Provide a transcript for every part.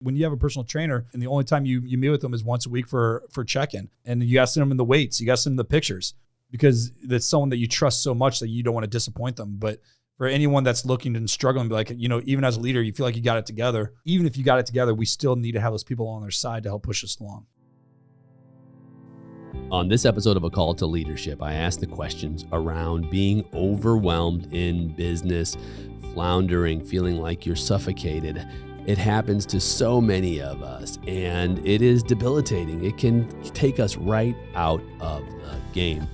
When you have a personal trainer and the only time you meet with them is once a week for check-in, and you got to send them in the weights, you got to send them the pictures, because that's someone that you trust so much that you don't want to disappoint them. But for anyone that's looking and struggling, be like, even as a leader, you feel like you got it together. Even if you got it together, we still need to have those people on their side to help push us along. On this episode of A Call to Leadership, I asked the questions around being overwhelmed in business, floundering, feeling like you're suffocated. It happens to so many of us, and it is debilitating. It can take us right out of the game,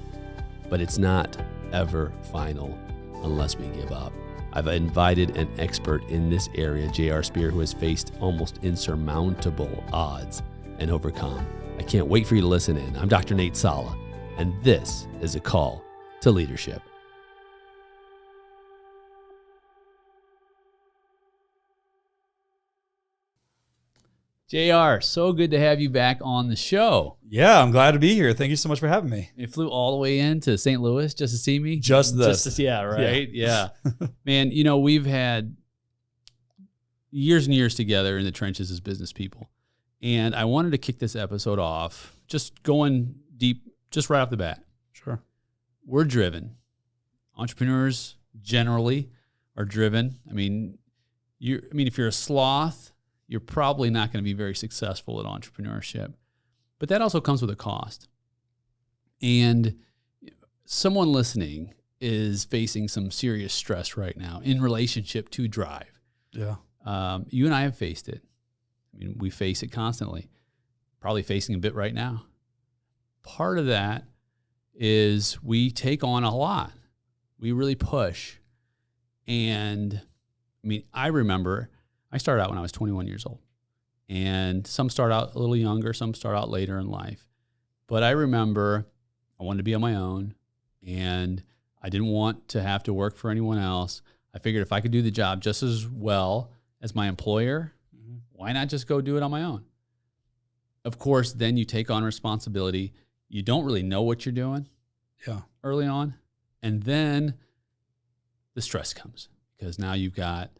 but it's not ever final unless we give up. I've invited an expert in this area, J.R. Spear, who has faced almost insurmountable odds and overcome. I can't wait for you to listen in. I'm Dr. Nate Sala, and this is A Call to Leadership. JR, so good to have you back on the show. Yeah, I'm glad to be here. Thank you so much for having me. You flew all the way into St. Louis just to see me? Yeah, right? Yeah. Man, we've had years and years together in the trenches as business people. And I wanted to kick this episode off just going deep, just right off the bat. Sure. We're driven. Entrepreneurs generally are driven. If you're a sloth, you're probably not going to be very successful at entrepreneurship. But that also comes with a cost. And someone listening is facing some serious stress right now in relationship to drive. Yeah. You and I have faced it. We face it constantly, probably facing a bit right now. Part of that is we take on a lot. We really push. And I remember I started out when I was 21 years old, and some start out a little younger, some start out later in life. But I remember I wanted to be on my own, and I didn't want to have to work for anyone else. I figured if I could do the job just as well as my employer, why not just go do it on my own? Of course, then you take on responsibility. You don't really know what you're doing early on. And then the stress comes, because now you've got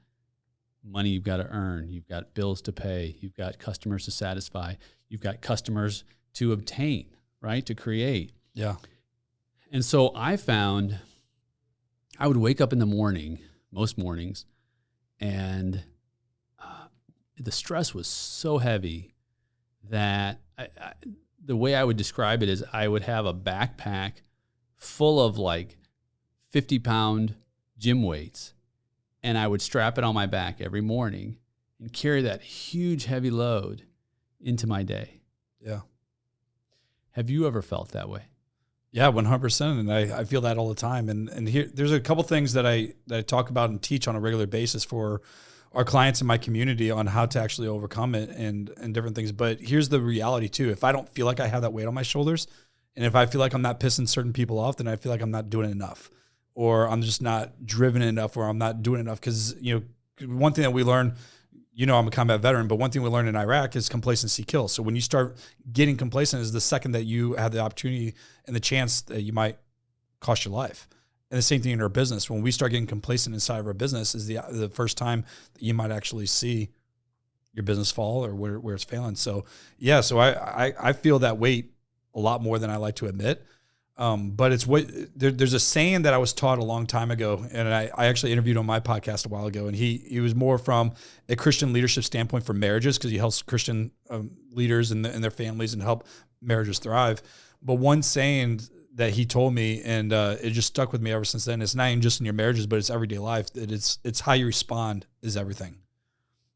money you've got to earn. You've got bills to pay. You've got customers to satisfy. You've got customers to obtain, right, to create. Yeah. And so I found I would wake up in the morning, most mornings, and the stress was so heavy that the way I would describe it is I would have a backpack full of 50-pound gym weights, and I would strap it on my back every morning and carry that huge, heavy load into my day. Yeah. Have you ever felt that way? Yeah, 100%. And I feel that all the time. And here, there's a couple things that I talk about and teach on a regular basis for our clients in my community on how to actually overcome it and different things. But here's the reality too. If I don't feel like I have that weight on my shoulders, and if I feel like I'm not pissing certain people off, then I feel like I'm not doing enough, or I'm just not driven enough, or I'm not doing enough. Because, one thing that we learn, I'm a combat veteran, but one thing we learned in Iraq is complacency kills. So when you start getting complacent is the second that you have the opportunity and the chance that you might cost your life. And the same thing in our business. When we start getting complacent inside of our business is the first time that you might actually see your business fall or where it's failing. So yeah, I feel that weight a lot more than I like to admit. But it's there's a saying that I was taught a long time ago, and I actually interviewed on my podcast a while ago, and he was more from a Christian leadership standpoint for marriages, because he helps Christian leaders and their families and help marriages thrive. But one saying that he told me, and it just stuck with me ever since then. It's not even just in your marriages, but it's everyday life. It's how you respond is everything.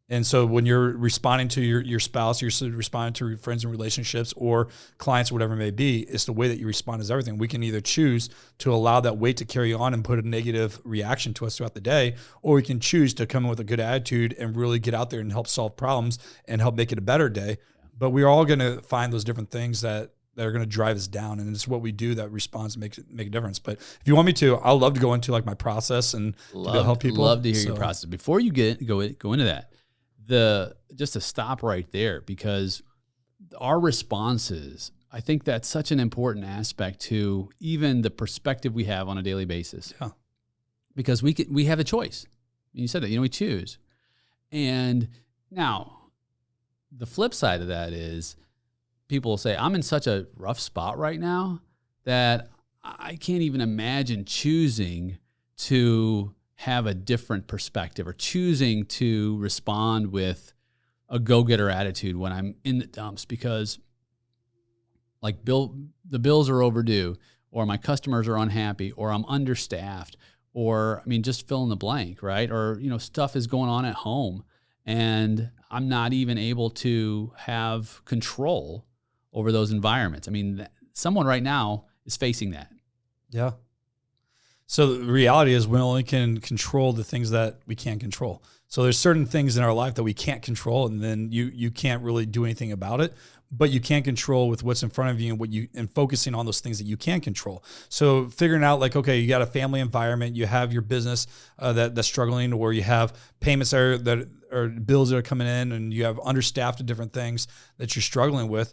And so when you're responding to your spouse, you're responding to your friends and relationships or clients or whatever it may be, it's the way that you respond is everything. We can either choose to allow that weight to carry on and put a negative reaction to us throughout the day, or we can choose to come in with a good attitude and really get out there and help solve problems and help make it a better day. But we're all going to find those different things that are going to drive us down. And it's what we do that responds and make a difference. But if you want me to, I'll love to go into my process and to help people. Love to hear your process. Before you go into that, just to stop right there, because our responses, I think that's such an important aspect to even the perspective we have on a daily basis. Yeah. Because we have a choice. You said that, we choose. And now the flip side of that is people will say, I'm in such a rough spot right now that I can't even imagine choosing to have a different perspective or choosing to respond with a go-getter attitude when I'm in the dumps because like the bills are overdue, or my customers are unhappy, or I'm understaffed, or just fill in the blank, right? Or, stuff is going on at home and I'm not even able to have control over those environments. Someone right now is facing that. Yeah. So the reality is we only can control the things that we can't control. So there's certain things in our life that we can't control, and then you can't really do anything about it, but you can control with what's in front of you and focusing on those things that you can control. So figuring out like, okay, you got a family environment, you have your business that's struggling, or you have payments that are bills that are coming in, and you have understaffed to different things that you're struggling with.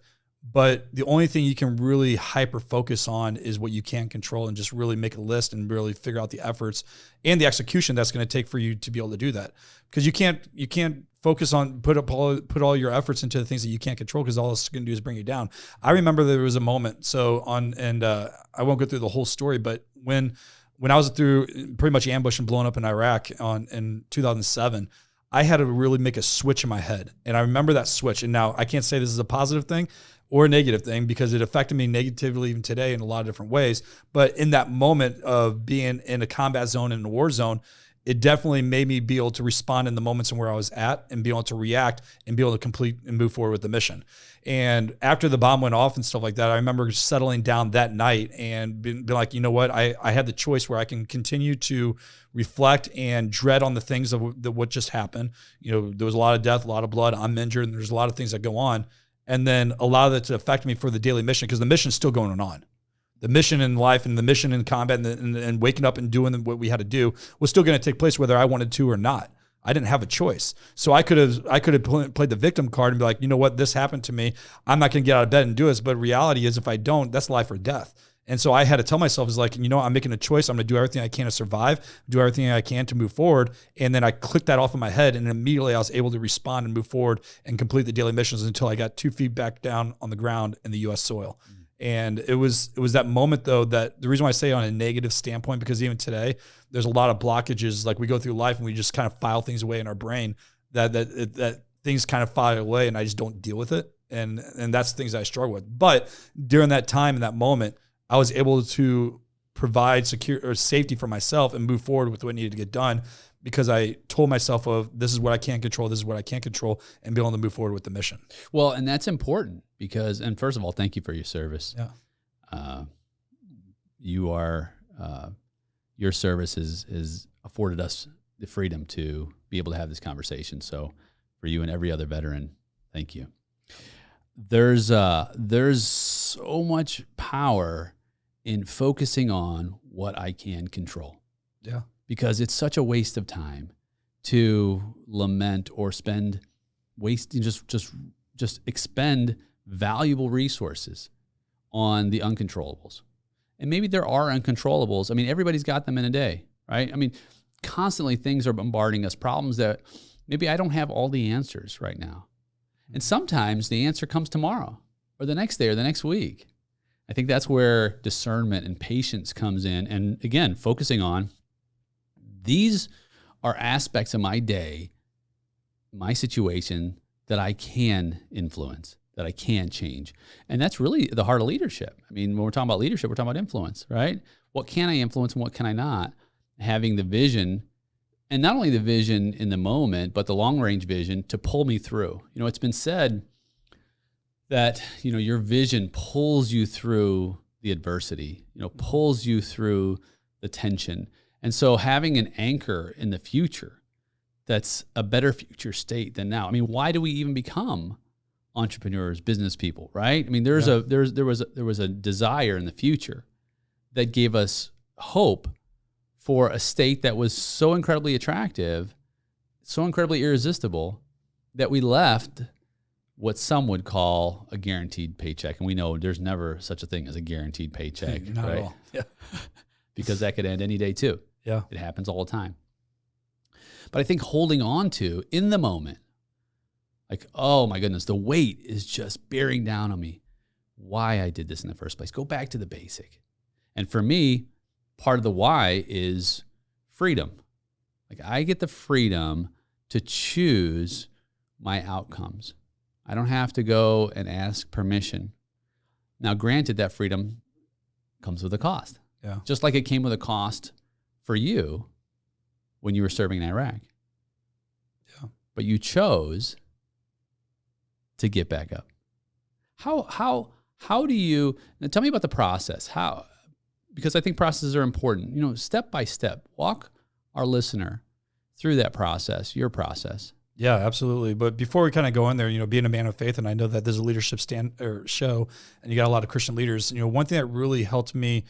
But the only thing you can really hyper focus on is what you can control, and just really make a list and really figure out the efforts and the execution that's going to take for you to be able to do that. Because you can't focus on put all your efforts into the things that you can't control, because all it's going to do is bring you down. I remember there was a moment. I won't go through the whole story, but when I was through pretty much ambushed and blown up in Iraq in 2007. I had to really make a switch in my head. And I remember that switch. And now I can't say this is a positive thing or a negative thing, because it affected me negatively even today in a lot of different ways. But in that moment of being in a combat zone and a war zone, it definitely made me be able to respond in the moments and where I was at, and be able to react and be able to complete and move forward with the mission. And after the bomb went off and stuff like that, I remember settling down that night and being like, you know what, I had the choice where I can continue to reflect and dread on the things of what just happened. There was a lot of death, a lot of blood, I'm injured, and there's a lot of things that go on. And then allow that to affect me for the daily mission, because the mission's still going on. The mission in life and the mission in combat and waking up and doing what we had to do was still going to take place whether I wanted to or not. I didn't have a choice. So I could have played the victim card and be like, you know what, this happened to me. I'm not going to get out of bed and do this. But reality is, if I don't, that's life or death. And so I had to tell myself, is like, I'm making a choice. I'm going to do everything I can to survive, do everything I can to move forward. And then I clicked that off in my head, and immediately I was able to respond and move forward and complete the daily missions until I got 2 feet back down on the ground in the U.S. soil. And it was that moment, though, that the reason why I say on a negative standpoint, because even today, there's a lot of blockages. Like, we go through life and we just kind of file things away in our brain that things kind of file away, and I just don't deal with it. And that's things I struggle with. But during that time, in that moment, I was able to provide safety for myself and move forward with what needed to get done, because I told myself this is what I can control, this is what I can't control, and be able to move forward with the mission. Well, and that's important because, and first of all, thank you for your service. Yeah. Your service has afforded us the freedom to be able to have this conversation. So for you and every other veteran, thank you. There's so much power in focusing on what I can control. Yeah. Because it's such a waste of time to lament or just expend valuable resources on the uncontrollables. And maybe there are uncontrollables. Everybody's got them in a day, right? Constantly things are bombarding us, problems that maybe I don't have all the answers right now. And sometimes the answer comes tomorrow or the next day or the next week. I think that's where discernment and patience comes in. And again, focusing on these are aspects of my day, my situation that I can influence, that I can change. And that's really the heart of leadership. When we're talking about leadership, we're talking about influence, right? What can I influence and what can I not? Having the vision, and not only the vision in the moment, but the long-range vision to pull me through. It's been said that, your vision pulls you through the adversity, pulls you through the tension. And so having an anchor in the future that's a better future state than now. Why do we even become entrepreneurs, business people, right? There was a desire in the future that gave us hope for a state that was so incredibly attractive, so incredibly irresistible, that we left what some would call a guaranteed paycheck. And we know there's never such a thing as a guaranteed paycheck, Not right? at all. Yeah. Because that could end any day too. Yeah. It happens all the time. But I think holding on to, in the moment, Like, oh my goodness, the weight is just bearing down on me. Why I did this in the first place. Go back to the basic. And for me, part of the why is freedom. Like, I get the freedom to choose my outcomes. I don't have to go and ask permission. Now, granted, that freedom comes with a cost. Yeah. Just like it came with a cost for you when you were serving in Iraq. Yeah. But you chose to get back up. How do you, now tell me about the process. How, because I think processes are important. You know, step by step, walk our listener through that process, your process. Yeah, absolutely. But before we kind of go in there, you know, being a man of faith, and I know that there's a leadership show, and you got a lot of Christian leaders. You know, one thing that really helped me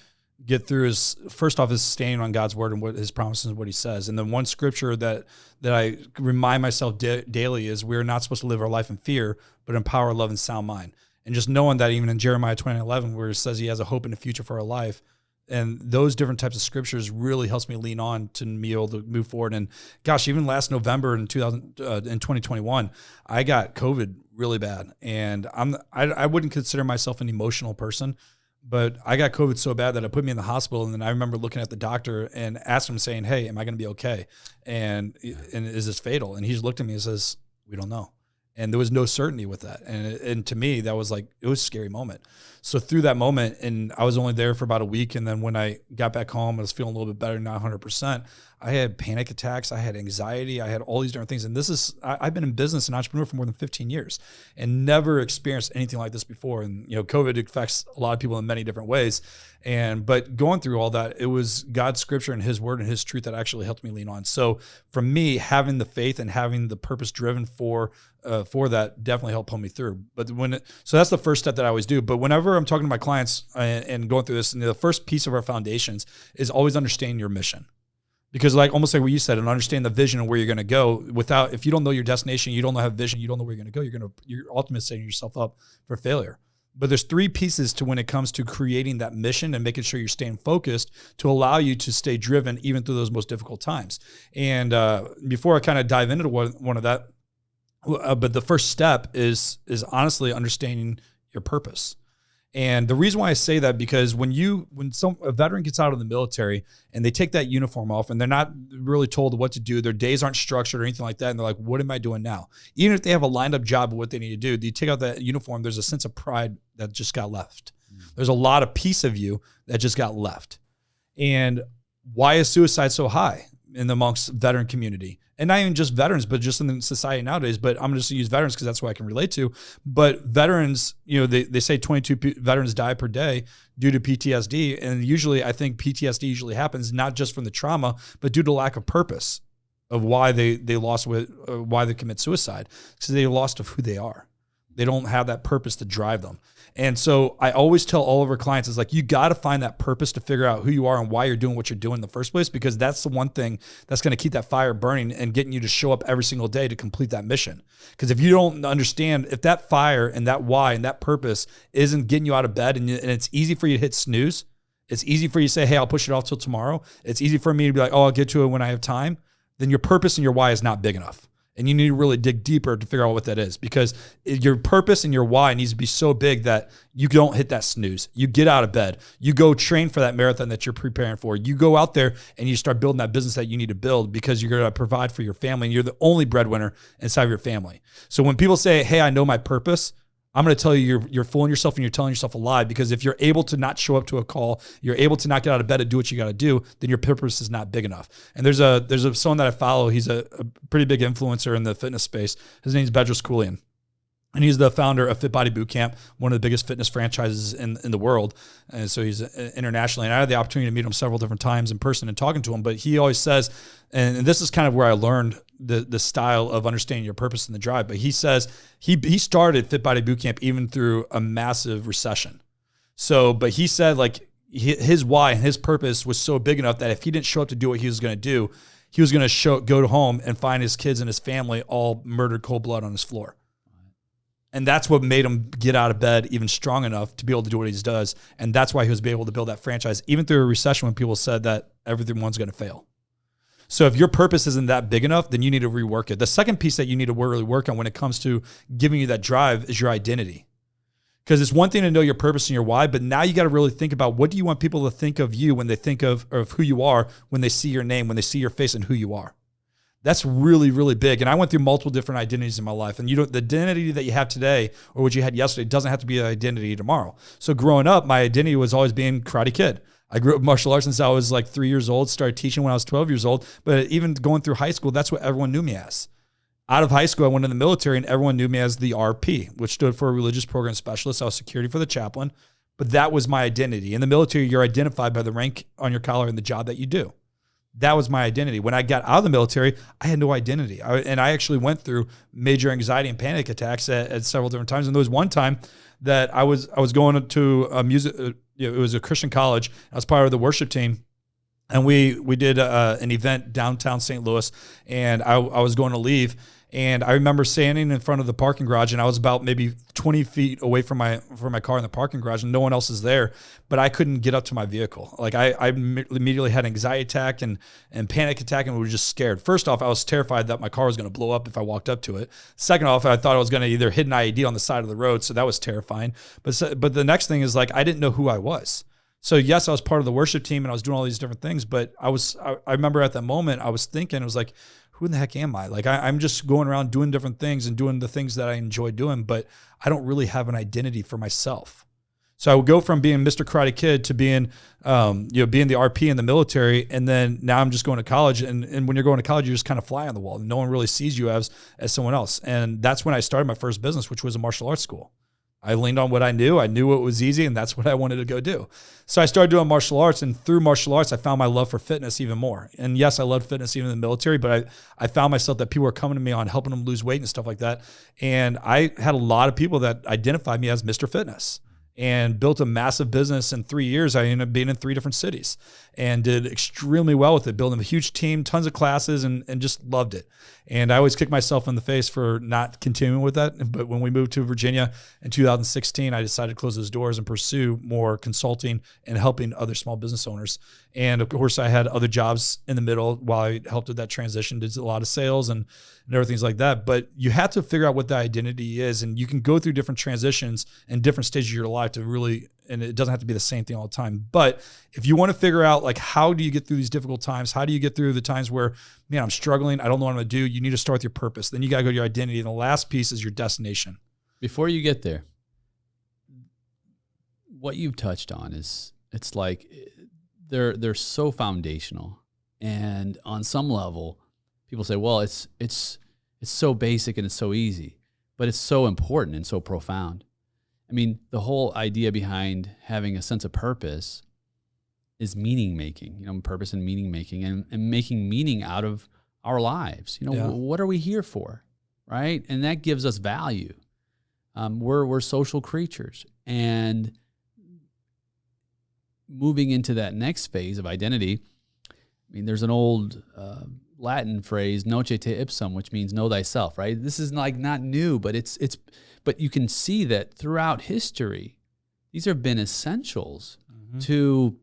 get through is, first off, is staying on God's word and what His promises and what He says. And then one scripture that I remind myself daily is, we're not supposed to live our life in fear, but in power, love, and sound mind. And just knowing that, even in Jeremiah 20:11, where it says He has a hope in the future for our life. And those different types of scriptures really helps me lean on to be able to move forward. And gosh, even last November in 2021, I got COVID really bad. And I wouldn't consider myself an emotional person, but I got COVID so bad that it put me in the hospital. And then I remember looking at the doctor and asking him, saying, "Hey, am I going to be okay? And is this fatal?" And he just looked at me and says, "We don't know." And there was no certainty with that. And to me, that was like, it was a scary moment. So through that moment, and I was only there for about a week. And then when I got back home, I was feeling a little bit better, not 100%. I had panic attacks. I had anxiety. I had all these different things. And I've been in business and entrepreneur for more than 15 years and never experienced anything like this before. And, you know, COVID affects a lot of people in many different ways. But going through all that, it was God's scripture and His word and His truth that actually helped me lean on. So for me, having the faith and having the purpose driven for that definitely helped pull me through. But so that's the first step that I always do. But whenever I'm talking to my clients and going through this, and the first piece of our foundations is always understanding your mission. Because almost like what you said, and understand the vision and where you're going to go. If you don't know your destination, you don't know how vision, you don't know where you're going to go, you're ultimately setting yourself up for failure. But there's three pieces to when it comes to creating that mission and making sure you're staying focused to allow you to stay driven even through those most difficult times. And before I kind of dive into one of that, but the first step is honestly understanding your purpose. And the reason why I say that, because when a veteran gets out of the military and they take that uniform off and they're not really told what to do, their days aren't structured or anything like that, and they're like, what am I doing now? Even if they have a lined up job of what they need to do, you take out that uniform, there's a sense of pride that just got left. There's a lot of piece of you that just got left. And why is suicide so high in amongst veteran community? And not even just veterans, but just in society nowadays. But I'm just going to use veterans because that's what I can relate to. But veterans, you know, they say 22 veterans die per day due to PTSD. And usually I think PTSD usually happens not just from the trauma, but due to lack of purpose of why they why they commit suicide. Because they lost of who they are. They don't have that purpose to drive them. And so I always tell all of our clients, is like, you got to find that purpose to figure out who you are and why you're doing what you're doing in the first place, because that's the one thing that's going to keep that fire burning and getting you to show up every single day to complete that mission. Because if you don't understand, if that fire and that why and that purpose isn't getting you out of bed, and it's easy for you to hit snooze, it's easy for you to say, hey, I'll push it off till tomorrow. It's easy for me to be like, oh, I'll get to it when I have time. Then your purpose and your why is not big enough. And you need to really dig deeper to figure out what that is, because your purpose and your why needs to be so big that you don't hit that snooze. You get out of bed. You go train for that marathon that you're preparing for. You go out there and you start building that business that you need to build, because you're going to provide for your family, and you're the only breadwinner inside of your family. So when people say, hey, I know my purpose, I'm going to tell you, you're fooling yourself and you're telling yourself a lie, because if you're able to not show up to a call, you're able to not get out of bed to do what you got to do, then your purpose is not big enough. And there's someone that I follow. He's a pretty big influencer in the fitness space. His name's Bedros Keuilian. And he's the founder of Fit Body Bootcamp, one of the biggest fitness franchises in the world. And so he's internationally. And I had the opportunity to meet him several different times in person and talking to him. But he always says, and this is kind of where I learned the style of understanding your purpose and the drive. But he says he started Fit Body Bootcamp even through a massive recession. So, but he said, like, his why and his purpose was so big enough that if he didn't show up to do what he was going to do, he was going to go home and find his kids and his family all murdered cold blood on his floor. And that's what made him get out of bed even strong enough to be able to do what he does. And that's why he was able to build that franchise, even through a recession when people said that everyone's going to fail. So if your purpose isn't that big enough, then you need to rework it. The second piece that you need to really work on when it comes to giving you that drive is your identity. Because it's one thing to know your purpose and your why, but now you got to really think about, what do you want people to think of you when they think of who you are, when they see your name, when they see your face and who you are. That's really, really big. And I went through multiple different identities in my life. And the identity that you have today or what you had yesterday doesn't have to be an identity tomorrow. So growing up, my identity was always being Karate Kid. I grew up in martial arts since I was like 3 years old, started teaching when I was 12 years old. But even going through high school, that's what everyone knew me as. Out of high school, I went in the military, and everyone knew me as the RP, which stood for Religious Program Specialist. I was security for the chaplain, but that was my identity. In the military, you're identified by the rank on your collar and the job that you do. That was my identity. When I got out of the military, I had no identity. And I actually went through major anxiety and panic attacks at several different times. And there was one time that I was going to a music, it was a Christian college. I was part of the worship team. And we did an event downtown St. Louis, and I was going to leave. And I remember standing in front of the parking garage, and I was about maybe 20 feet away from my car in the parking garage, and no one else is there. But I couldn't get up to my vehicle. Like I immediately had an anxiety attack and panic attack, and was just scared. First off, I was terrified that my car was going to blow up if I walked up to it. Second off, I thought I was going to either hit an IED on the side of the road, so that was terrifying. But the next thing is, like, I didn't know who I was. So yes, I was part of the worship team and I was doing all these different things, but I remember at that moment I was thinking, it was like, who in the heck am I? Like I'm just going around doing different things and doing the things that I enjoy doing, but I don't really have an identity for myself. So I would go from being Mr. Karate Kid to being, being the RP in the military. And then now I'm just going to college. And when you're going to college, you're just kind of fly on the wall. No one really sees you as someone else. And that's when I started my first business, which was a martial arts school. I leaned on what I knew. I knew what was easy, and that's what I wanted to go do. So I started doing martial arts, and through martial arts, I found my love for fitness even more. And yes, I loved fitness even in the military, but I found myself that people were coming to me on helping them lose weight and stuff like that. And I had a lot of people that identified me as Mr. Fitness, and built a massive business in 3 years. I ended up being in 3 different cities and did extremely well with it, building a huge team, tons of classes, and just loved it. And I always kick myself in the face for not continuing with that. But when we moved to Virginia in 2016, I decided to close those doors and pursue more consulting and helping other small business owners. And of course, I had other jobs in the middle while I helped with that transition, did a lot of sales and everything like that. But you have to figure out what the identity is. And you can go through different transitions and different stages of your life to really, and it doesn't have to be the same thing all the time. But if you want to figure out, like, how do you get through these difficult times? How do you get through the times where, man, I'm struggling, I don't know what I'm going to do? You need to start with your purpose. Then you got to go to your identity. And the last piece is your destination. Before you get there, what you've touched on is, it's like they're so foundational. And on some level, people say, well, it's so basic and it's so easy, but it's so important and so profound. I mean, the whole idea behind having a sense of purpose is meaning making, purpose and meaning making, and making meaning out of our lives. What are we here for, right? And that gives us value. We're social creatures, and moving into that next phase of identity. I mean, there's an old Latin phrase, "Noce te ipsum," which means know thyself, right? This is like not new, but but you can see that throughout history, these have been essentials to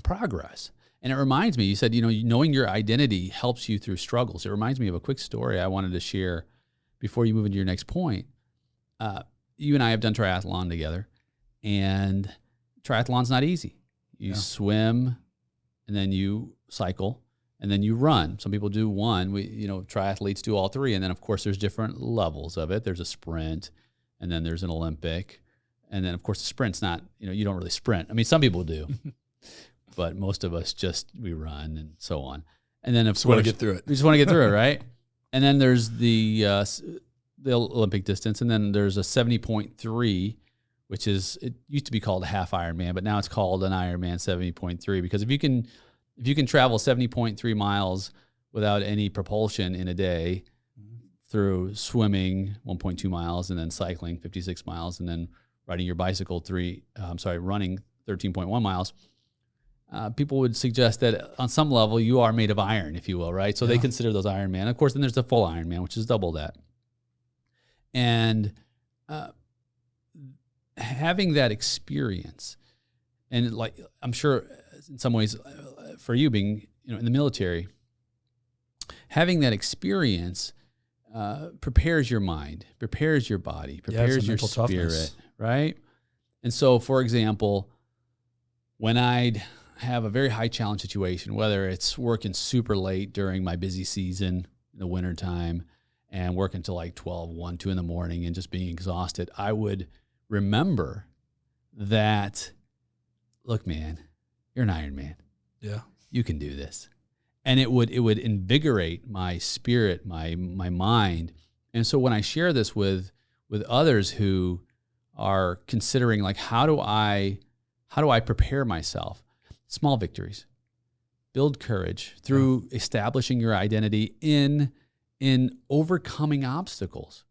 progress. And it reminds me, you said, knowing your identity helps you through struggles. It reminds me of a quick story I wanted to share before you move into your next point. You and I have done triathlon together, and triathlon's not easy. You swim, and then you cycle, and then you run. Some people do one. Triathletes do all 3. And then, of course, there's different levels of it. There's a sprint, and then there's an Olympic. And then, of course, the sprint's not, you don't really sprint. I mean, some people do, but most of us we run and so on. And then, of course, want to get through it. We just want to get through it, right? And then there's the Olympic distance, and then there's a 70.3, which is, it used to be called a half Ironman, but now it's called an Ironman 70.3, because if you can travel 70.3 miles without any propulsion in a day through swimming 1.2 miles and then cycling 56 miles and then riding your bicycle running 13.1 miles, people would suggest that on some level you are made of iron, if you will, right? So they consider those Ironman. Of course, then there's the full Ironman, which is double that. And having that experience, and like, I'm sure in some ways for you being in the military, having that experience prepares your mind, prepares your body, prepares your spirit, toughness. Right? And so, for example, when I'd have a very high challenge situation, whether it's working super late during my busy season in the wintertime and working till like 12, 1, 2 in the morning and just being exhausted, I would remember that, look, man, you're an Iron Man. Yeah. You can do this. And it would invigorate my spirit, my mind. And so when I share this with others who are considering, like, how do I prepare myself? Small victories. Build courage through establishing your identity in overcoming obstacles.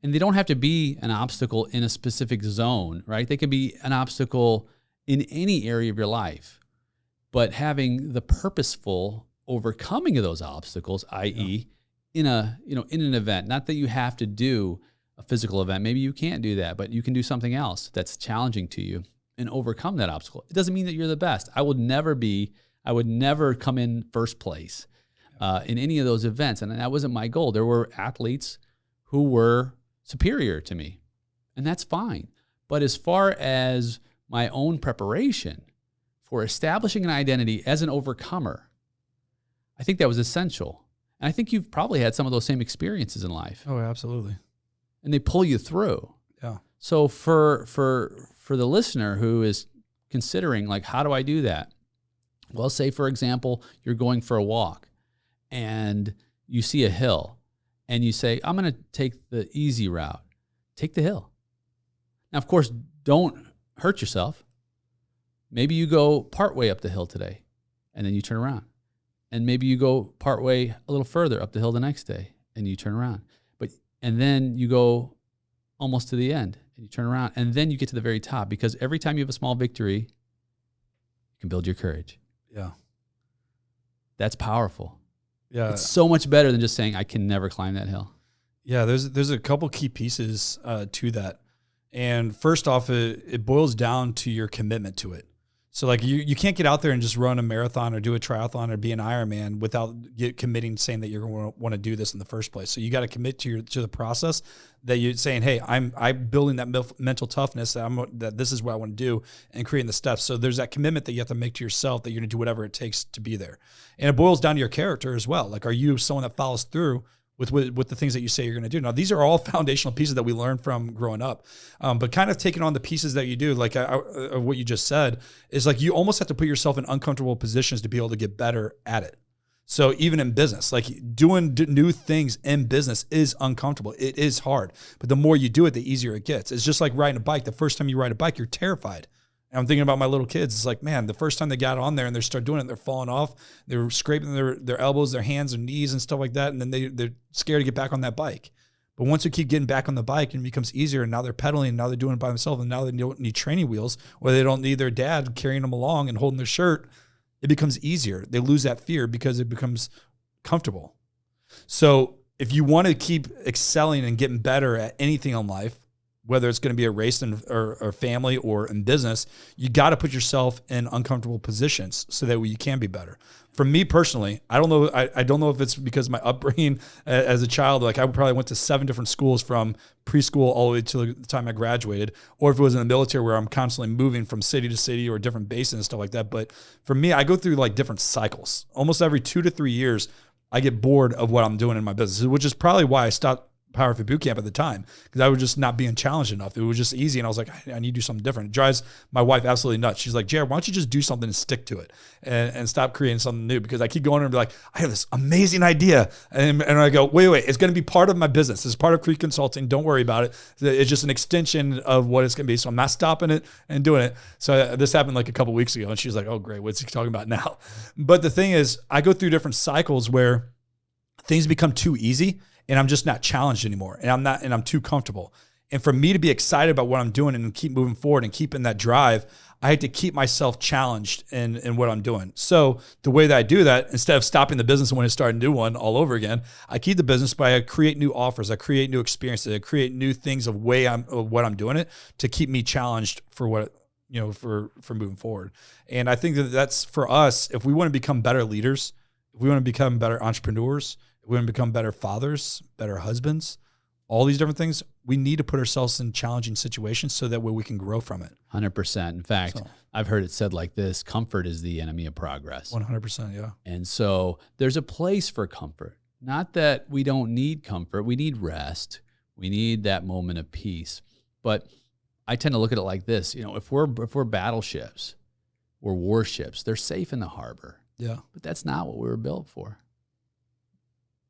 And they don't have to be an obstacle in a specific zone, right? They can be an obstacle in any area of your life. But having the purposeful overcoming of those obstacles, i.e., in an event, not that you have to do a physical event. Maybe you can't do that, but you can do something else that's challenging to you and overcome that obstacle. It doesn't mean that you're the best. I would never come in first place in any of those events. And that wasn't my goal. There were athletes who were superior to me, and that's fine. But as far as my own preparation for establishing an identity as an overcomer, I think that was essential. And I think you've probably had some of those same experiences in life. Oh, absolutely. And they pull you through. Yeah. So for the listener who is considering, like, how do I do that? Well, say, for example, you're going for a walk and you see a hill and you say, I'm going to take the easy route. Take the hill. Now, of course, don't hurt yourself. Maybe you go partway up the hill today and then you turn around. And maybe you go partway a little further up the hill the next day and you turn around. And then you go almost to the end and you turn around and then you get to the very top, because every time you have a small victory, you can build your courage. Yeah. That's powerful. Yeah. It's so much better than just saying, I can never climb that hill. Yeah. There's a couple key pieces to that. And first off, it boils down to your commitment to it. So like you can't get out there and just run a marathon or do a triathlon or be an Ironman without committing, saying that you're going to want to do this in the first place. So you got to commit to the process, that you're saying, hey, I'm building that mental toughness, that this is what I want to do, and creating the steps. So there's that commitment that you have to make to yourself, that you're going to do whatever it takes to be there. And it boils down to your character as well. Like, are you someone that follows through with the things that you say you're going to do? Now, these are all foundational pieces that we learned from growing up, but kind of taking on the pieces that you do, like what you just said, is like you almost have to put yourself in uncomfortable positions to be able to get better at it. So even in business, like doing new things in business is uncomfortable. It is hard, but the more you do it, the easier it gets. It's just like riding a bike. The first time you ride a bike, you're terrified. And I'm thinking about my little kids. It's like, man, the first time they got on there and they start doing it, they're falling off. They're scraping their elbows, their hands, their knees and stuff like that. And then they're scared to get back on that bike. But once you keep getting back on the bike, and it becomes easier, and now they're pedaling, and now they're doing it by themselves, and now they don't need training wheels, or they don't need their dad carrying them along and holding their shirt, it becomes easier. They lose that fear because it becomes comfortable. So if you want to keep excelling and getting better at anything in life, whether it's going to be a race or family or in business, you got to put yourself in uncomfortable positions so that you can be better. For me personally, I don't know. I don't know if it's because of my upbringing as a child. Like, I probably went to 7 different schools from preschool all the way to the time I graduated, or if it was in the military where I'm constantly moving from city to city or different bases and stuff like that. But for me, I go through like different cycles. Almost every 2 to 3 years, I get bored of what I'm doing in my business, which is probably why I stopped Power for Boot Camp at the time, because I was just not being challenged enough. It was just easy, and I was like, I need to do something different. It drives my wife absolutely nuts. She's like, Jared, why don't you just do something and stick to it and stop creating something new? Because I keep going and be like, I have this amazing idea, and I go, wait, it's going to be part of my business. It's part of Creek Consulting. Don't worry about it. It's just an extension of what it's going to be. So I'm not stopping it and doing it. So this happened like a couple of weeks ago, and she's like, oh, great, what's he talking about now? But the thing is, I go through different cycles where things become too easy, and I'm just not challenged anymore, and I'm too comfortable. And for me to be excited about what I'm doing and keep moving forward and keeping that drive, I had to keep myself challenged in what I'm doing. So the way that I do that, instead of stopping the business when I start a new one all over again, I keep the business, but I create new offers, I create new experiences, I create new things of what I'm doing it to keep me challenged for what, for moving forward. And I think that's for us, if we want to become better leaders if we want to become better entrepreneurs, if we want to become better fathers, better husbands, all these different things, we need to put ourselves in challenging situations so that way we can grow from it. 100%. In fact, I've heard it said like this: comfort is the enemy of progress. 100%, yeah. And so there's a place for comfort. Not that we don't need comfort. We need rest. We need that moment of peace. But I tend to look at it like this: if we're battleships, we're warships, they're safe in the harbor. Yeah. But that's not what we were built for.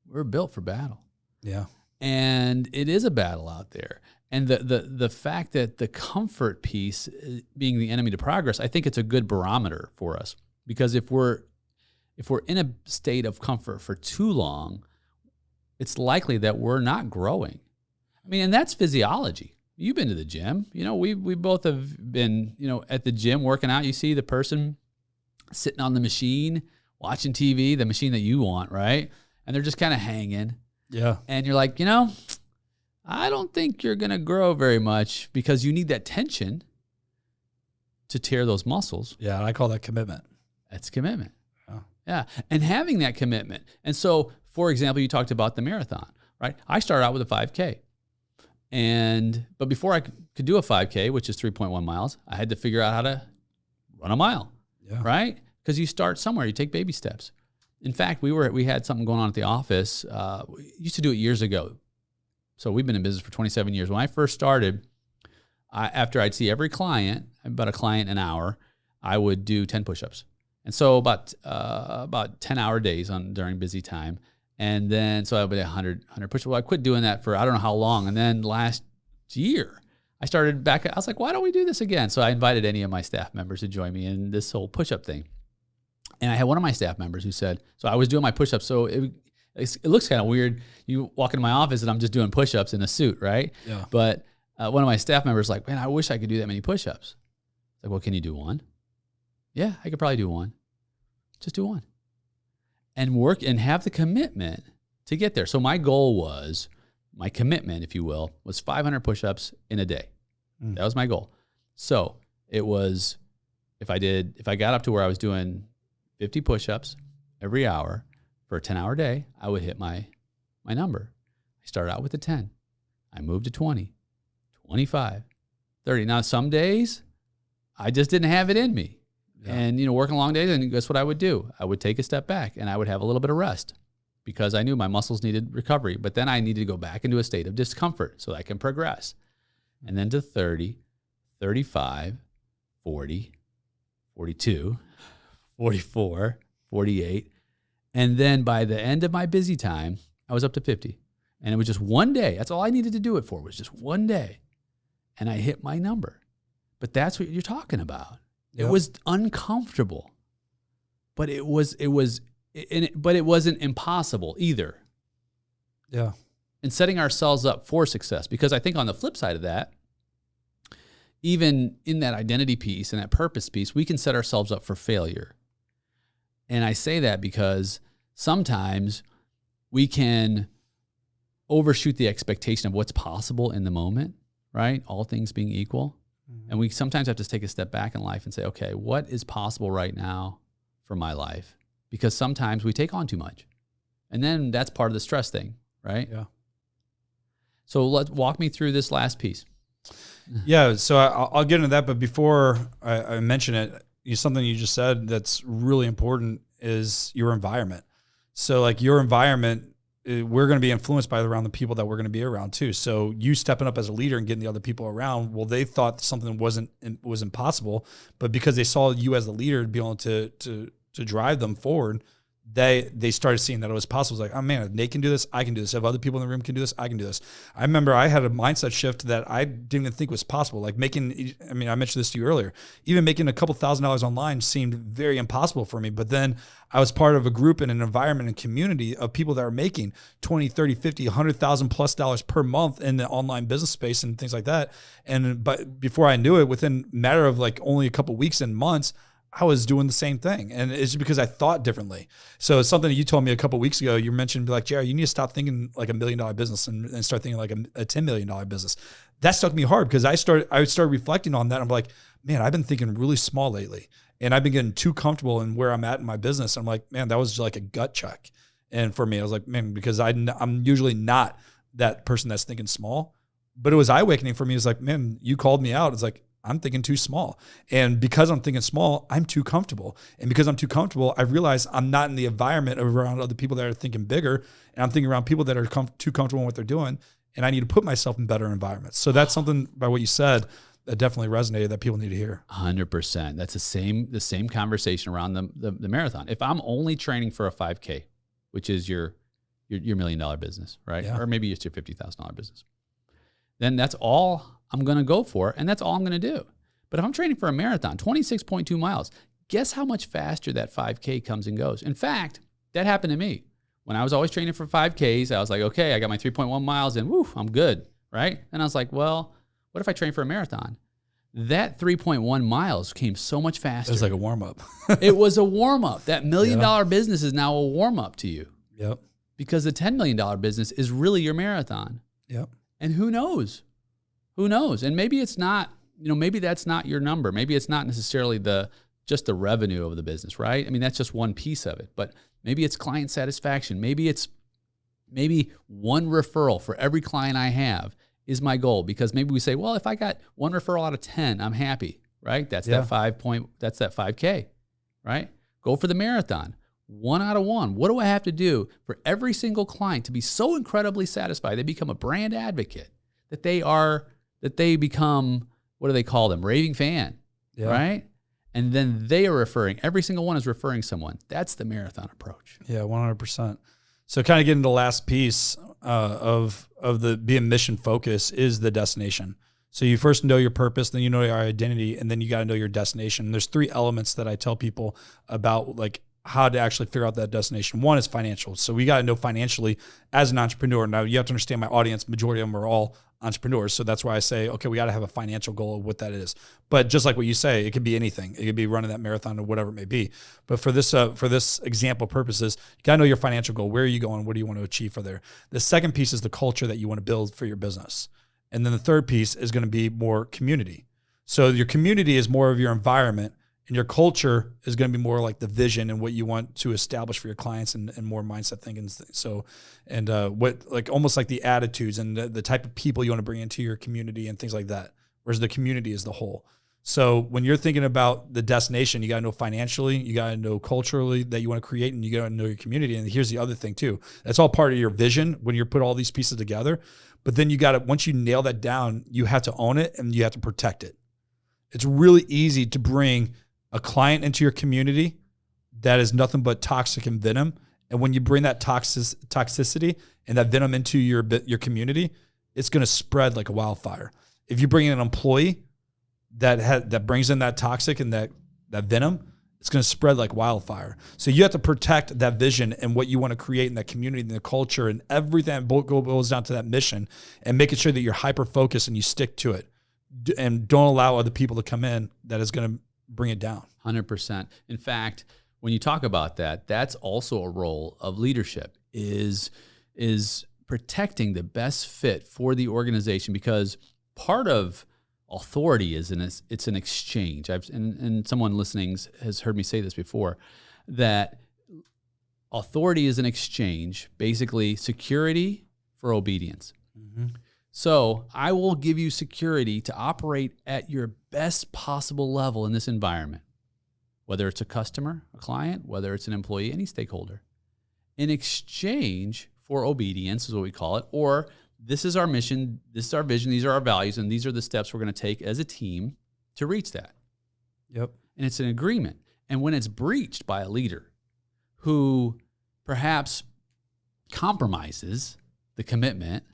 We were built for battle. Yeah. And it is a battle out there. And the fact that the comfort piece being the enemy to progress, I think it's a good barometer for us. Because if we're in a state of comfort for too long, it's likely that we're not growing. I mean, and that's physiology. You've been to the gym. We both have been, at the gym working out. You see the person sitting on the machine, watching TV, the machine that you want, right? And they're just kind of hanging. Yeah. And you're like, I don't think you're going to grow very much, because you need that tension to tear those muscles. Yeah, I call that commitment. That's commitment. Yeah. Yeah. And having that commitment. And so, for example, you talked about the marathon, right? I started out with a 5K. But before I could do a 5K, which is 3.1 miles, I had to figure out how to run a mile, right? Because you start somewhere, you take baby steps. In fact, we had something going on at the office. We used to do it years ago. So we've been in business for 27 years. When I first started, after I'd see every client, about a client an hour, I would do 10 push-ups. And so about 10-hour days during busy time. And then, so I would do 100 push-ups. Well, I quit doing that for I don't know how long. And then last year, I started back. I was like, why don't we do this again? So I invited any of my staff members to join me in this whole push-up thing. And I had one of my staff members who said, so I was doing my push-ups. So it looks kind of weird. You walk into my office and I'm just doing push-ups in a suit, right? Yeah. But one of my staff members was like, man, I wish I could do that many push-ups. Like, well, can you do one? Yeah, I could probably do one. Just do one. And work and have the commitment to get there. So my commitment, if you will, was 500 push-ups in a day. That was my goal. So it was, if I got up to where I was doing 50 push-ups every hour for a 10-hour day, I would hit my number. I started out with a 10. I moved to 20, 25, 30. Now, some days, I just didn't have it in me. Yeah. And, working long days, and guess what I would do? I would take a step back, and I would have a little bit of rest, because I knew my muscles needed recovery. But then I needed to go back into a state of discomfort so I can progress. And then to 30, 35, 40, 42, 44, 48. And then by the end of my busy time, I was up to 50. And it was just one day. That's all I needed to do it for, was just one day. And I hit my number. But that's what you're talking about. Yep. It was uncomfortable, but it wasn't impossible either. Yeah. And setting ourselves up for success, because I think on the flip side of that, even in that identity piece and that purpose piece, we can set ourselves up for failure. And I say that because sometimes we can overshoot the expectation of what's possible in the moment, right? All things being equal. And we sometimes have to take a step back in life and say, okay, what is possible right now for my life? Because sometimes we take on too much. And then that's part of the stress thing, right? Yeah. So let's walk me through this last piece. Yeah, so I'll get into that. But before I mention it, something you just said that's really important is your environment. So like your environment, we're going to be influenced around the people that we're going to be around too. So you stepping up as a leader and getting the other people around, well, they thought something was impossible, but because they saw you as the leader to be able to drive them forward, they started seeing that it was possible. It's like, oh man, if Nate can do this, I can do this. If other people in the room can do this, I can do this. I remember I had a mindset shift that I didn't even think was possible. Like I mentioned this to you earlier, even making a couple $1,000s online seemed very impossible for me. But then I was part of a group and an environment and community of people that are making 20, 30, 50, $100,000+ per month in the online business space and things like that. But before I knew it, within a matter of like only a couple weeks and months, I was doing the same thing. And it's because I thought differently. So it's something that you told me a couple of weeks ago. You mentioned like, Jared, you need to stop thinking like $1 million business and start thinking like a $10 million business. That stuck me hard because I started reflecting on that. I'm like, man, I've been thinking really small lately. And I've been getting too comfortable in where I'm at in my business. I'm like, man, that was like a gut check. And for me, I was like, man, because I'm usually not that person that's thinking small, but it was eye-awakening for me. It's like, man, you called me out. It's like, I'm thinking too small. And because I'm thinking small, I'm too comfortable. And because I'm too comfortable, I realize I'm not in the environment around other people that are thinking bigger. And I'm thinking around people that are too comfortable in what they're doing. And I need to put myself in better environments. So that's something by what you said that definitely resonated that people need to hear. 100%. That's the same conversation around the marathon. If I'm only training for a 5K, which is your $1 million business, right? Yeah. Or maybe it's your $50,000 business, then that's all I'm going to go for, and that's all I'm going to do. But if I'm training for a marathon, 26.2 miles, guess how much faster that 5K comes and goes? In fact, that happened to me. When I was always training for 5Ks, I was like, okay, I got my 3.1 miles in, woo, I'm good, right? And I was like, well, what if I train for a marathon? That 3.1 miles came so much faster. It was like a warm-up. It was a warm-up. That $1 million business is now a warm-up to you. Yep. Because the $10 million business is really your marathon. Yep. And who knows? Who knows? And maybe it's not, maybe that's not your number. Maybe it's not necessarily just the revenue of the business, right? I mean, that's just one piece of it. But maybe it's client satisfaction. Maybe one referral for every client I have is my goal, because maybe we say, well, if I got one referral out of 10, I'm happy, right? That's that 5K, right? Go for the marathon. 1 out of 1. What do I have to do for every single client to be so incredibly satisfied they become a brand advocate, that they become, what do they call them? Raving fan, right? And then they are referring, every single one is referring someone. That's the marathon approach. Yeah, 100%. So kind of getting to the last piece of the being mission focused is the destination. So you first know your purpose, then you know your identity, and then you got to know your destination. And there's 3 elements that I tell people about, like, how to actually figure out that destination. One is financial. So we got to know financially as an entrepreneur. Now you have to understand my audience, majority of them are all entrepreneurs. So that's why I say, okay, we got to have a financial goal of what that is. But just like what you say, it could be anything. It could be running that marathon or whatever it may be. But for this example purposes, you got to know your financial goal. Where are you going? What do you want to achieve for there? The second piece is the culture that you want to build for your business. And then the third piece is going to be more community. So your community is more of your environment, and your culture is going to be more like the vision and what you want to establish for your clients, and more mindset thinking. So, and what, like, almost like the attitudes and the type of people you want to bring into your community and things like that. Whereas the community is the whole. So when you're thinking about the destination, you got to know financially, you got to know culturally that you want to create, and you got to know your community. And here's the other thing too. That's all part of your vision when you put all these pieces together. But then you got to, once you nail that down, you have to own it and you have to protect it. It's really easy to bring a client into your community that is nothing but toxic and venom. And when you bring that toxicity and that venom into your community, it's going to spread like a wildfire. If you bring in an employee that brings in that toxic and that venom, it's going to spread like wildfire. So you have to protect that vision and what you want to create in that community and the culture and everything that goes down to that mission, and making sure that you're hyper-focused and you stick to it, and don't allow other people to come in that is going to bring it down. 100%. In fact, when you talk about that, that's also a role of leadership, is protecting the best fit for the organization, because part of authority is it's an exchange. And someone listening has heard me say this before, that authority is an exchange, basically security for obedience. Mm-hmm. So I will give you security to operate at your best possible level in this environment, whether it's a customer, a client, whether it's an employee, any stakeholder. In exchange for obedience is what we call it, or this is our mission, this is our vision, these are our values, and these are the steps we're going to take as a team to reach that. Yep. And it's an agreement. And when it's breached by a leader who perhaps compromises the commitment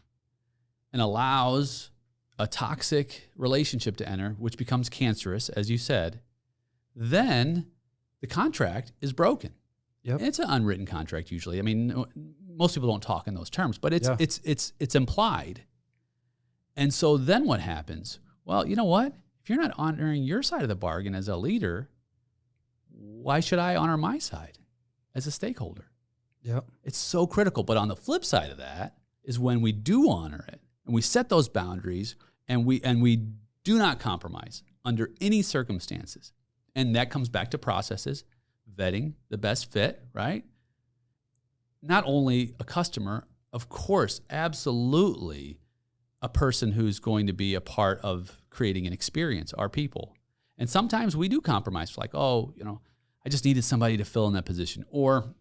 and allows a toxic relationship to enter, which becomes cancerous, as you said, then the contract is broken. Yep. And it's an unwritten contract usually. I mean, most people don't talk in those terms, but it's implied. And so then what happens? Well, you know what? If you're not honoring your side of the bargain as a leader, why should I honor my side as a stakeholder? Yep. It's so critical. But on the flip side of that is when we do honor it and we set those boundaries and we do not compromise under any circumstances. And that comes back to processes, vetting the best fit, right? Not only a customer, of course, absolutely a person who's going to be a part of creating an experience, our people. And sometimes we do compromise, like, oh, I just needed somebody to fill in that position. Or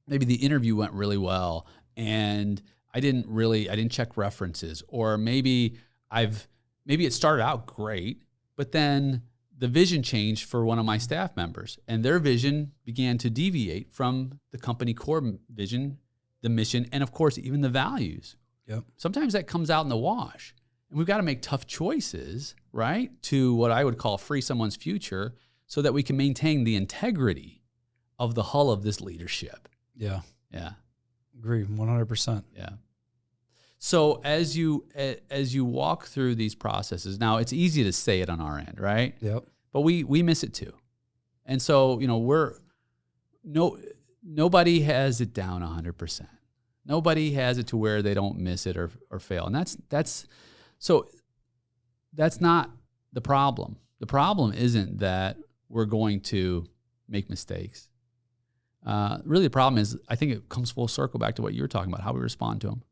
maybe the interview went really well and I didn't check references. Or maybe it started out great, but then the vision changed for one of my staff members and their vision began to deviate from the company core vision, the mission, and of course, even the values. Yep. Sometimes that comes out in the wash, and we've got to make tough choices, right? To what I would call free someone's future so that we can maintain the integrity of the hull of this leadership. Yeah. Yeah. Agree 100%. Yeah. So as you walk through these processes, now it's easy to say it on our end, right? Yep. But we miss it too. And so, nobody has it down 100%. Nobody has it to where they don't miss it or fail. And that's not the problem. The problem isn't that we're going to make mistakes. Really the problem is, I think it comes full circle back to what you were talking about, how we respond to them.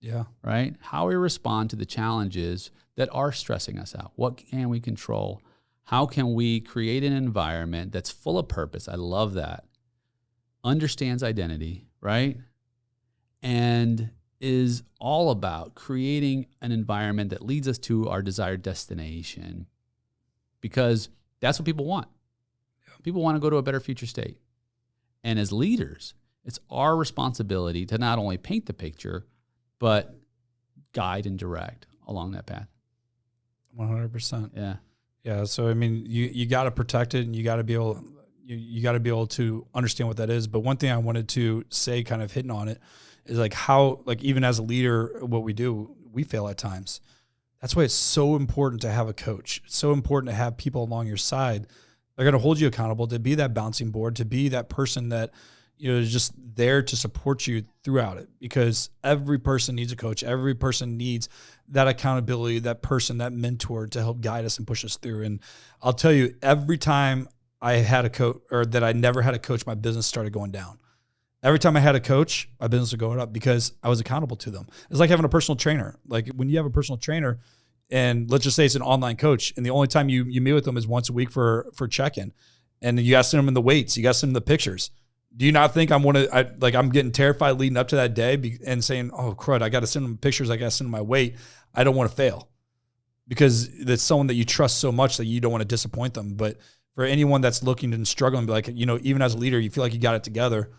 Yeah. Right? How we respond to the challenges that are stressing us out. What can we control? How can we create an environment that's full of purpose? I love that. Understands identity, right? And is all about creating an environment that leads us to our desired destination, because that's what people want. People want to go to a better future state. And as leaders, it's our responsibility to not only paint the picture, but guide and direct along that path. 100%. Yeah. Yeah. So, I mean, you got to protect it, and you got to be able, you got to be able to understand what that is. But one thing I wanted to say, kind of hitting on it, is like how, like, even as a leader, what we do, we fail at times. That's why it's so important to have a coach. It's so important to have people along your side. They're going to hold you accountable, to be that bouncing board, to be that person that, is just there to support you throughout it, because every person needs a coach. Every person needs that accountability, that person, that mentor to help guide us and push us through. And I'll tell you, every time I had a coach, or that I never had a coach, my business started going down. Every time I had a coach, my business would go up because I was accountable to them. It's like having a personal trainer. Like when you have a personal trainer, and let's just say it's an online coach, and the only time you meet with them is once a week for check-in, and you got to send them in the weights, you got to send them the pictures. Do you not think I'm getting terrified leading up to that day and saying, oh crud, I got to send them pictures, I got to send them my weight. I don't want to fail, because it's someone that you trust so much that you don't want to disappoint them. But for anyone that's looking and struggling, like, even as a leader, you feel like you got it together.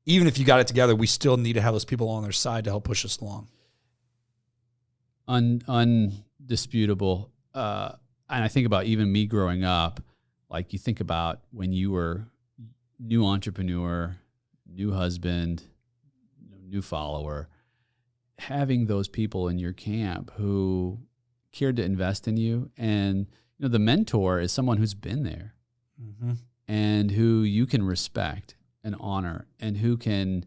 Even if you got it together, we still need to have those people on their side to help push us along. Undisputable. And I think about even me growing up, like you think about when you were new entrepreneur, new husband, new follower, having those people in your camp who cared to invest in you. And, the mentor is someone who's been there, mm-hmm. and who you can respect and honor, and who can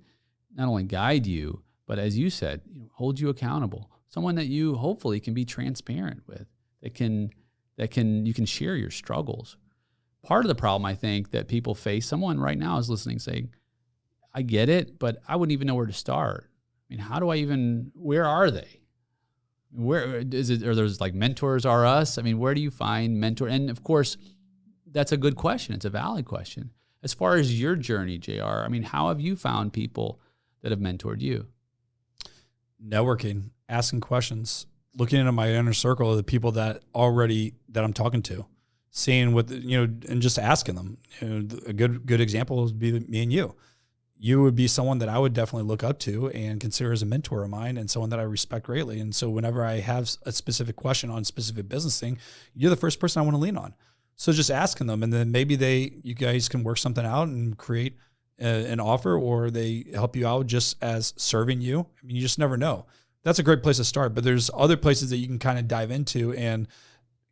not only guide you, but as you said, hold you accountable. Someone that you hopefully can be transparent with, you can share your struggles. Part of the problem, I think, that people face, someone right now is listening saying, I get it, but I wouldn't even know where to start. I mean, where are they? Where is it? Are those like mentors are us? I mean, where do you find mentor? And of course, that's a good question. It's a valid question. As far as your journey, JR, I mean, how have you found people that have mentored you? Networking, asking questions, looking into my inner circle of the people that I'm talking to, seeing what, and just asking them. A good example would be me and you. You would be someone that I would definitely look up to and consider as a mentor of mine, and someone that I respect greatly. And so whenever I have a specific question on a specific business thing, you're the first person I want to lean on. So just asking them, and then maybe you guys can work something out and create an offer, or they help you out just as serving you. I mean, you just never know. That's a great place to start, but there's other places that you can kind of dive into, and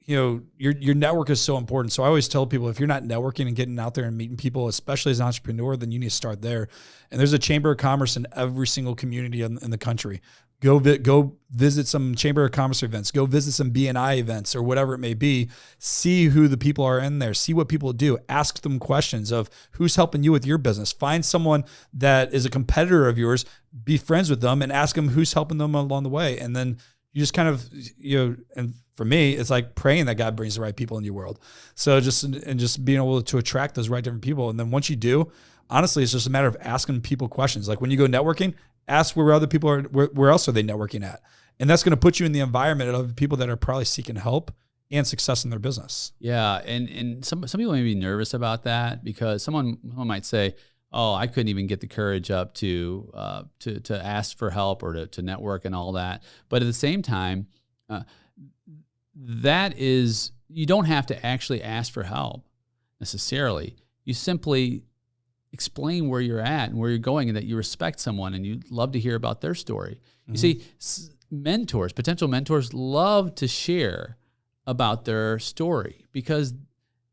your network is so important. So I always tell people, if you're not networking and getting out there and meeting people, especially as an entrepreneur, then you need to start there. And there's a chamber of commerce in every single community in the country. Go visit some Chamber of Commerce events. Go visit some BNI events or whatever it may be. See who the people are in there. See what people do. Ask them questions of who's helping you with your business. Find someone that is a competitor of yours. Be friends with them and ask them who's helping them along the way. And then you just kind of, and for me, it's like praying that God brings the right people in your world. So just being able to attract those right different people. And then once you do, honestly, it's just a matter of asking people questions. Like when you go networking, ask where other people are, where else are they networking at? And that's going to put you in the environment of people that are probably seeking help and success in their business. Yeah. And some people may be nervous about that because someone might say, oh, I couldn't even get the courage up to ask for help or to network and all that. But at the same time, you don't have to actually ask for help necessarily. You simply explain where you're at and where you're going and that you respect someone and you love to hear about their story. Mm-hmm. You see, potential mentors love to share about their story because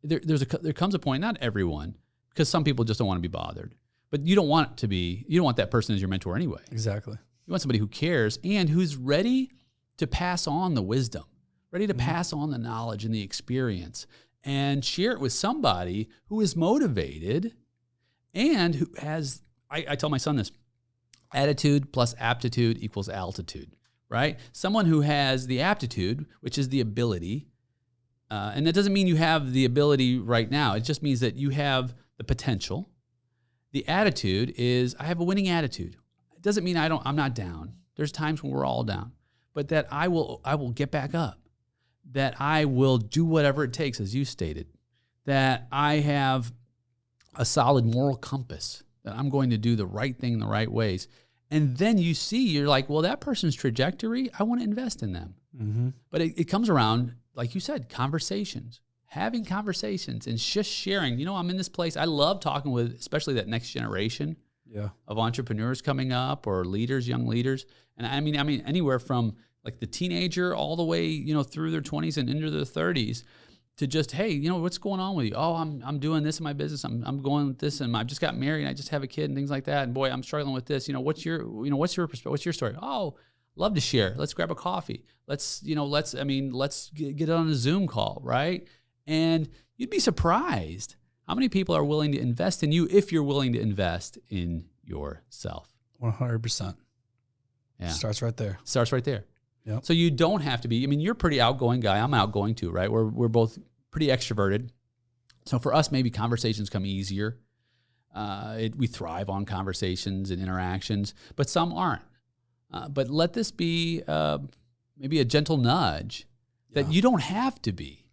there comes a point, not everyone, because some people just don't want to be bothered, but you don't want that person as your mentor anyway. Exactly. You want somebody who cares and who's ready to pass on the wisdom, ready to pass on the knowledge and the experience and share it with somebody who is motivated and who has, I tell my son this, attitude plus aptitude equals altitude, right? Someone who has the aptitude, which is the ability, and that doesn't mean you have the ability right now. It just means that you have the potential. The attitude is, I have a winning attitude. It doesn't mean I'm not down. There's times when we're all down, but that I will get back up, that I will do whatever it takes, as you stated, that I have a solid moral compass, that I'm going to do the right thing the right ways. And then you're like, well, that person's trajectory, I want to invest in them. Mm-hmm. But it comes around, like you said, conversations, having conversations and just sharing. I'm in this place. I love talking with, especially that next generation of entrepreneurs coming up or leaders, young leaders. And I mean, anywhere from like the teenager all the way, through their 20s and into their 30s. To just, hey, what's going on with you? Oh, I'm doing this in my business. I'm going with this, and I just got married, and I just have a kid, and things like that. And boy, I'm struggling with this. What's your perspective? What's your story? Oh, love to share. Let's grab a coffee. Let's get on a Zoom call, right? And you'd be surprised how many people are willing to invest in you if you're willing to invest in yourself. 100%. Yeah, starts right there. Yep. So you don't have to be, you're a pretty outgoing guy. I'm outgoing too, right? We're both pretty extroverted. So for us, maybe conversations come easier. We thrive on conversations and interactions, but some aren't. But let this be maybe a gentle nudge that you don't have to be.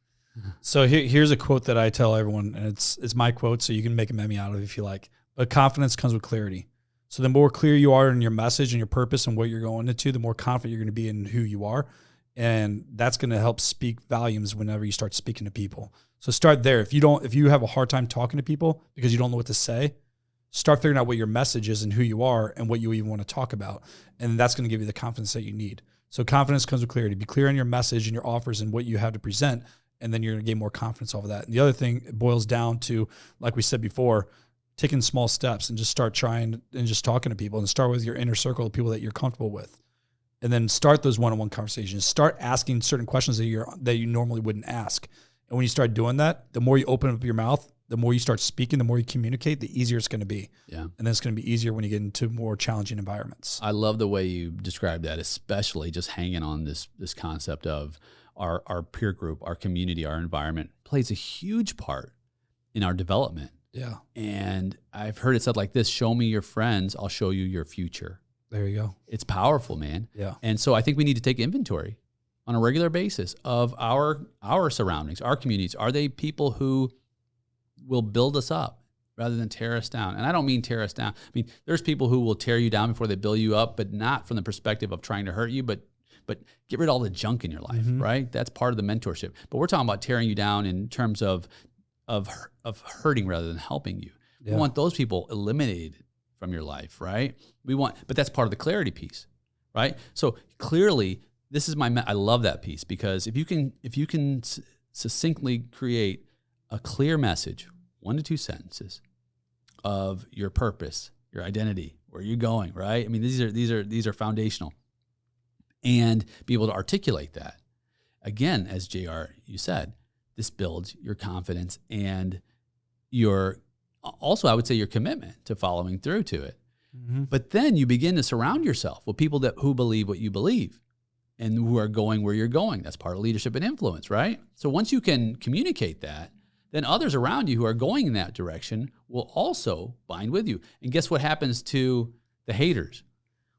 So here's a quote that I tell everyone, and it's my quote, so you can make a meme out of it if you like. But confidence comes with clarity. So the more clear you are in your message and your purpose and what you're going into, the more confident you're going to be in who you are. And that's going to help speak volumes whenever you start speaking to people. So start there. If you have a hard time talking to people because you don't know what to say, start figuring out what your message is and who you are and what you even want to talk about. And that's going to give you the confidence that you need. So confidence comes with clarity. Be clear on your message and your offers and what you have to present. And then you're going to gain more confidence over that. And the other thing, it boils down to, like we said before, taking small steps and just start trying and just talking to people and start with your inner circle of people that you're comfortable with. And then start those one-on-one conversations. Start asking certain questions that you normally wouldn't ask. And when you start doing that, the more you open up your mouth, the more you start speaking, the more you communicate, the easier it's going to be. Yeah. And then it's going to be easier when you get into more challenging environments. I love the way you described that, especially just hanging on this concept of our peer group, our community, our environment plays a huge part in our development. Yeah. And I've heard it said like this: show me your friends, I'll show you your future. There you go. It's powerful, man. Yeah. And so I think we need to take inventory on a regular basis of our surroundings, our communities. Are they people who will build us up rather than tear us down? And I don't mean tear us down. I mean, there's people who will tear you down before they build you up, but not from the perspective of trying to hurt you, but get rid of all the junk in your life, right? That's part of the mentorship. But we're talking about tearing you down in terms of hurting rather than helping you. Yeah. We want those people eliminated from your life, right? But that's part of the clarity piece, right? So clearly, this is I love that piece, because if you can succinctly create a clear message, 1 to 2 sentences of your purpose, your identity, where you're going, right? I mean, these are foundational. and be able to articulate that. Again, as JR, you said, this builds your confidence and your, also I would say your commitment to following through to it. Mm-hmm. But then you begin to surround yourself with people who believe what you believe and who are going where you're going. That's part of leadership and influence, right? So once you can communicate that, then others around you who are going in that direction will also bind with you. And guess what happens to the haters?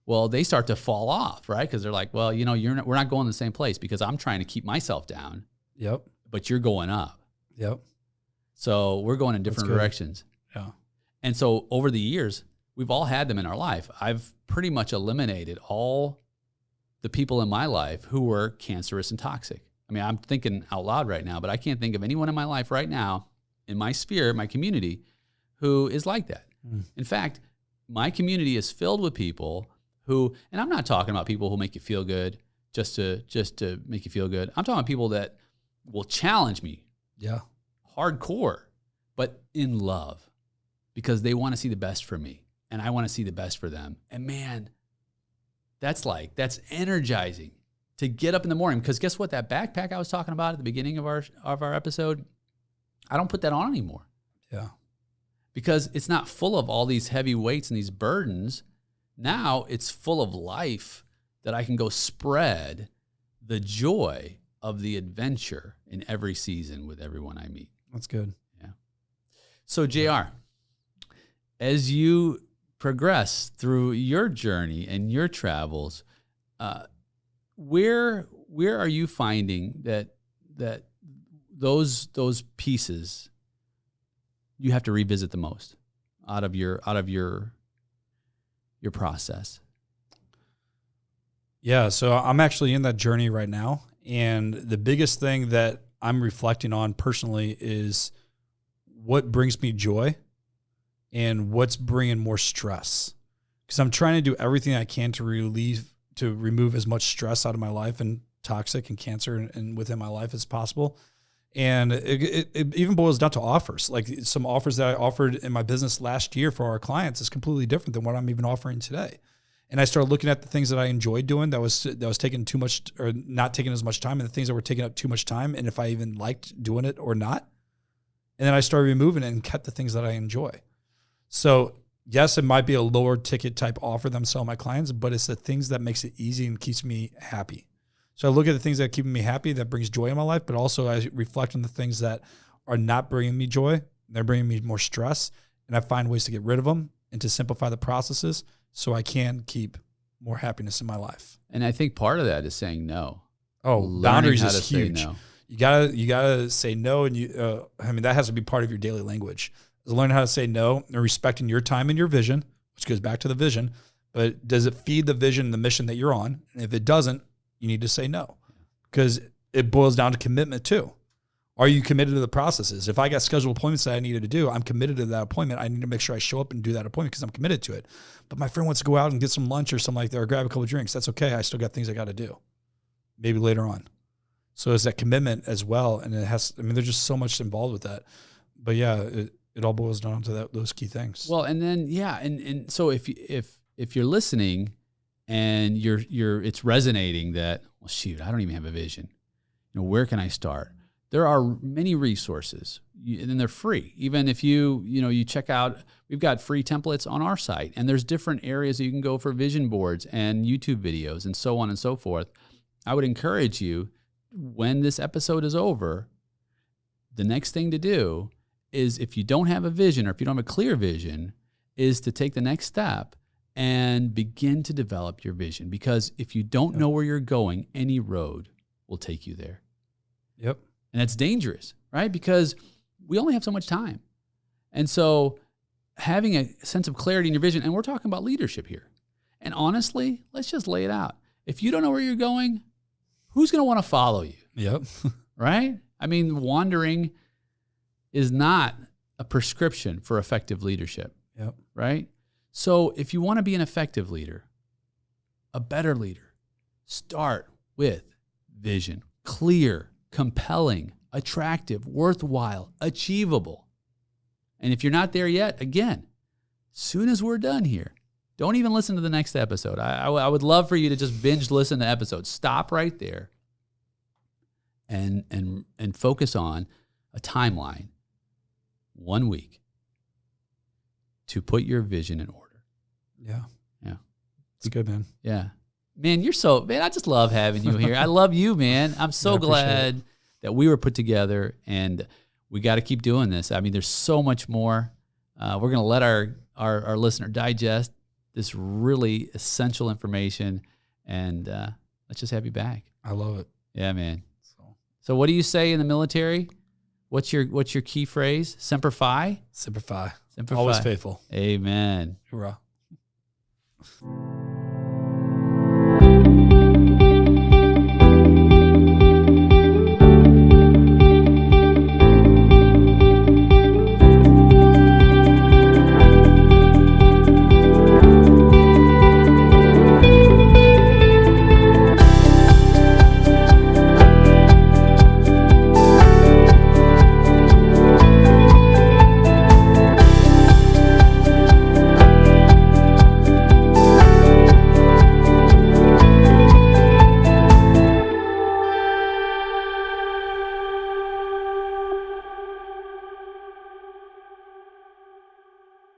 Well, they start to fall off, right? Because they're like, well, we're not going the same place because I'm trying to keep myself down. Yep. But you're going up. Yep. So we're going in different directions. Yeah. And so over the years, we've all had them in our life. I've pretty much eliminated all the people in my life who were cancerous and toxic. I mean, I'm thinking out loud right now, but I can't think of anyone in my life right now, in my sphere, my community, who is like that. In fact, my community is filled with people who, and I'm not talking about people who make you feel good just to make you feel good. I'm talking about people that will challenge me. Yeah. Hardcore, but in love, because they want to see the best for me and I want to see the best for them. And man, that's energizing to get up in the morning, because guess what? That backpack I was talking about at the beginning of our episode, I don't put that on anymore. Yeah. Because it's not full of all these heavy weights and these burdens. Now it's full of life that I can go spread the joy of the adventure in every season with everyone I meet. That's good. Yeah. So JR, as you progress through your journey and your travels, where are you finding that those pieces you have to revisit the most out of your process? Yeah, so I'm actually in that journey right now, and the biggest thing that I'm reflecting on personally is what brings me joy and what's bringing more stress. Because I'm trying to do everything I can to remove as much stress out of my life and toxic and cancer and within my life as possible. And it even boils down to offers. Like some offers that I offered in my business last year for our clients is completely different than what I'm even offering today. And I started looking at the things that I enjoyed doing that was taking too much or not taking as much time, and the things that were taking up too much time, and if I even liked doing it or not. And then I started removing it and kept the things that I enjoy. So yes, it might be a lower ticket type offer that I'm selling my clients, but it's the things that makes it easy and keeps me happy. So I look at the things that keep me happy, that brings joy in my life, but also I reflect on the things that are not bringing me joy. They're bringing me more stress, and I find ways to get rid of them and to simplify the processes so I can keep more happiness in my life. And I think part of that is saying no. Oh, boundaries is huge. No. You gotta say no, and that has to be part of your daily language. Learn how to say no and respecting your time and your vision, which goes back to the vision. But does it feed the vision and the mission that you're on? And if it doesn't, you need to say no, because it boils down to commitment too. Are you committed to the processes? If I got scheduled appointments that I needed to do, I'm committed to that appointment. I need to make sure I show up and do that appointment because I'm committed to it. But my friend wants to go out and get some lunch or something like that, or grab a couple of drinks. That's okay. I still got things I got to do, maybe later on. So it's that commitment as well. And there's just so much involved with that. But yeah, it all boils down to those key things. Well, and then, yeah. And so if you're listening and it's resonating that, well, shoot, I don't even have a vision. Where can I start? There are many resources, and they're free. Even if you check out, we've got free templates on our site, and there's different areas that you can go for vision boards and YouTube videos and so on and so forth. I would encourage you, when this episode is over, the next thing to do is, if you don't have a vision or if you don't have a clear vision, is to take the next step and begin to develop your vision. Because if you don't know where you're going, any road will take you there. Yep. And that's dangerous, right? Because we only have so much time. And so having a sense of clarity in your vision, and we're talking about leadership here. And honestly, let's just lay it out. If you don't know where you're going, who's going to want to follow you? Yep. Right? I mean, wandering is not a prescription for effective leadership. Yep. Right? So if you want to be an effective leader, a better leader, start with vision, clear, compelling, attractive, worthwhile, achievable. And if you're not there yet, again, soon as we're done here, Don't even listen to the next episode. I would love for you to just binge listen to episodes. Stop right there and focus on a timeline, 1 week, to put your vision in order. Yeah. Yeah. It's good, man. Yeah. Man, I just love having you here. I love you, man. I'm so glad that we were put together, and we got to keep doing this. I mean, there's so much more. We're going to let our listener digest this really essential information, and let's just have you back. I love it. Yeah, man. So what do you say in the military? What's your key phrase? Semper Fi? Semper Fi. Semper Always Fi. faithful. Amen. Hoorah.